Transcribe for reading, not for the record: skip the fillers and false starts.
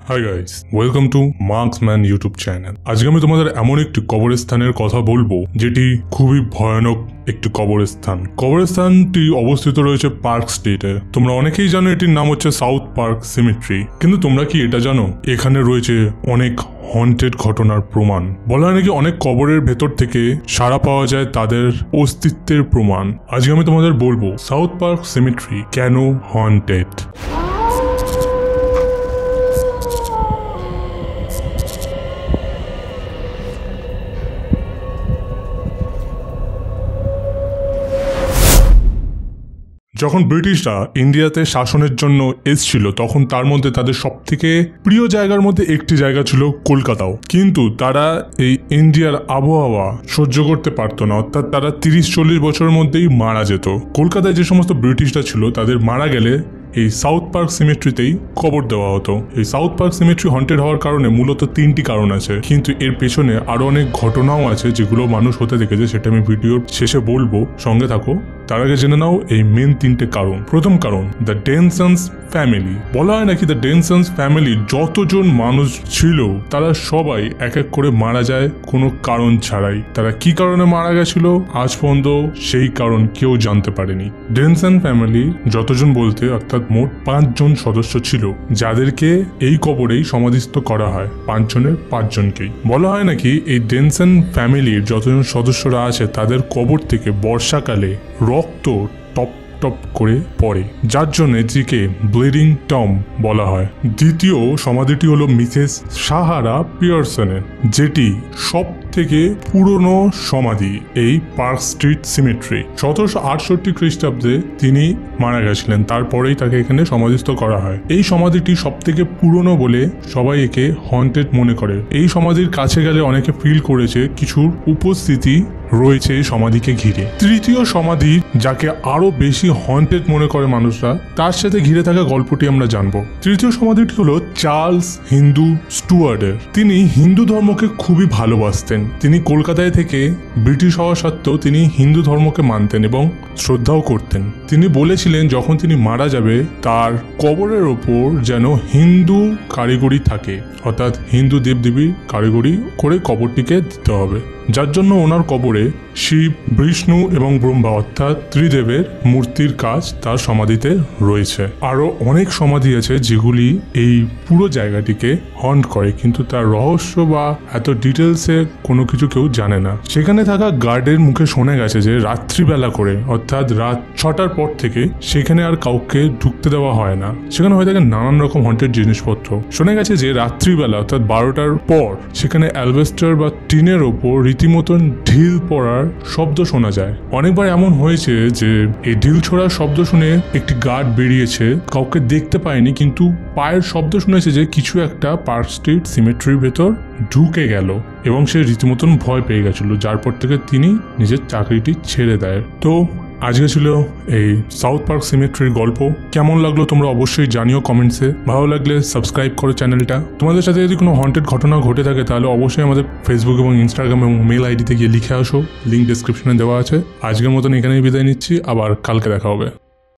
Hi guys, welcome to marksman YouTube channel. আজকে আমি তোমাদের এমন একটি কবরস্থানের কথা বলবো যেটি খুবই ভয়ানক একটি কবরস্থান। কবরস্থানটি অবস্থিত রয়েছে পার্ক স্ট্রিটে। তোমরা অনেকেই জানো এটির নাম হচ্ছে সাউথ পার্ক সিমেট্রি, কিন্তু তোমরা কি এটা জানো এখানে রয়েছে অনেক হন্টেড ঘটনার প্রমাণ। বলা হয় নাকি অনেক কবরের ভেতর থেকে সাড়া পাওয়া যায় তাদের অস্তিত্বের প্রমাণ। আজকে আমি তোমাদের বলবো সাউথ পার্ক সিমেট্রি কেন হন্টেড। যখন ব্রিটিশরা ইন্ডিয়াতে শাসনের জন্য এসেছিল তখন তার মধ্যে তাদের সবথেকে প্রিয় জায়গার মধ্যে একটি জায়গা ছিল কলকাতাও। কিন্তু তারা এই ইন্ডিয়ার আবহাওয়া সহ্য করতে পারতো না, অর্থাৎ তারা 30-40 বছরের মধ্যেই মারা যেত। কলকাতায় যে সমস্ত ব্রিটিশরা ছিল তাদের মারা গেলে এই সাউথ পার্ক সিমেট্রিতেই কবর দেওয়া হতো। এই সাউথ পার্ক সিমেট্রি হন্টেড হওয়ার কারণে মূলত 3টি কারণ আছে, কিন্তু এর পেছনে আরো অনেক ঘটনাও আছে যেগুলো মানুষ হতে দেখেছে, সেটা আমি ভিডিওর শেষে বলবো, সঙ্গে থাকো। তার আগে জেনে নাও এই মেন 3টে কারণ। প্রথম কারণ, দ্য ডেনসন্স ফ্যামিলি। বলা হয় নাকি দ্য ডেনসন্স ফ্যামিলি যতজন মানুষ ছিল তারা সবাই এক এক করে মারা যায় কোনো কারণ ছাড়াই। তারা কি কারণে মারা গেছিল আজ পর্যন্ত সেই কারণ কেউ জানতে পারেনি। ডেনসন ফ্যামিলি যতজন বলতে অর্থাৎ মোট 5 জন সদস্য ছিল, যাদেরকে এই কবরেই সমাধিস্থ করা হয়। 5 জনের 5 জনকেই। বলা হয় নাকি এই ডেনসন ফ্যামিলির যতজন সদস্যরা আছে তাদের কবর থেকে বর্ষাকালে রক্ত টপ টপ করে পড়ে, যার জন্য এটিকে ব্লিডিং টম বলা হয়। দ্বিতীয় সমাধিটি হলো মিসেস সাহারা পিয়ারসনের, যেটি সব থেকে পুরনো সমাধি এই পার্ক স্ট্রিট সিমেট্রি। 1768 খ্রিস্টাব্দে তিনি মারা গেছিলেন, তারপরেই তাকে এখানে সমাধিস্থ করা হয়। এই সমাধিটি সব থেকে পুরনো বলে সবাই একে হন্টেড মনে করে। এই সমাধির কাছে গেলে অনেকে ফিল করেছে কিছুর উপস্থিতি রয়েছে এই সমাধিকে ঘিরে। তৃতীয় সমাধি যাকে আরো বেশি হন্টেড মনে করে মানুষরা, তার সাথে ঘিরে থাকা গল্পটি আমরা জানবো। তৃতীয় সমাধিটি হলো চার্লস হিন্দু স্টুয়ার্ডের। তিনি হিন্দু ধর্মকে খুবই ভালোবাসতেন। তিনি কলকাতায় থেকে ব্রিটিশ হওয়া সত্ত্বেও তিনি হিন্দু ধর্মকে মানতেন এবং শ্রদ্ধাও করতেন। তিনি বলেছিলেন যখন তিনি মারা যাবে তার কবরের ওপর যেন হিন্দু কারিগরি থাকে, অর্থাৎ হিন্দু দেবদেবীর কারিগরি করে কবরটিকে দিতে হবে, যার জন্য ওনার কবরে শিব, বিষ্ণু এবং ব্রহ্মা অর্থাৎ ত্রিদেবের মূর্তির কাজ তার সমাধিতে রয়েছে। আরো অনেক সমাধি আছে যেগুলি এই পুরো জায়গাটিকে হন্ট করে, কিন্তু তার রহস্য বা এত ডিটেলসে কোনো কিছু কেউ জানে না। সেখানে থাকা গার্ডের মুখে শোনা গেছে যে রাত্রিবেলা করে অর্থাৎ রাত 6টার পর থেকে সেখানে আর কাউকে ঢুকতে দেওয়া হয় না। সেখানে হয়ে থাকে নানান রকম হন্টেড জিনিসপত্র। শোনা গেছে যে রাত্রিবেলা অর্থাৎ 12টার পর সেখানে অ্যালবেস্টার বা টিনের ওপর রীতিমতন ঢিল পড়ার শব্দ শোনা যায়। অনেকবার এমন হয়েছে যে এই ঢিল ছোড়ার শব্দ শুনে একটি গার্ড বেরিয়েছে, কাউকে দেখতে পায়নি, কিন্তু পায়ের শব্দ শুনেছে যে কিছু একটা পার্ক স্ট্রিট সিমেট্রির ভেতর ঢুকে গেল এবং সে রীতিমতন ভয় পেয়ে গেছিল, যার পর থেকে তিনি নিজের চাকরিটি ছেড়ে দেয়। তো আজকে ছিল এই সাউথ পার্ক সিমেট্রির গল্প। কেমন লাগলো তোমরা অবশ্যই জানিও কমেন্টসে। ভালো লাগলে সাবস্ক্রাইব করো চ্যানেলটা। তোমাদের সাথে যদি কোনো হন্টেড ঘটনা ঘটে থাকে তাহলে অবশ্যই আমাদের ফেসবুক এবং ইনস্টাগ্রাম এবং মেল আইডিতে গিয়ে লিখে আসো, লিঙ্ক ডেসক্রিপশনে দেওয়া আছে। আজকের মতন এখানেই বিদায় নিচ্ছি, আবার কালকে দেখা হবে।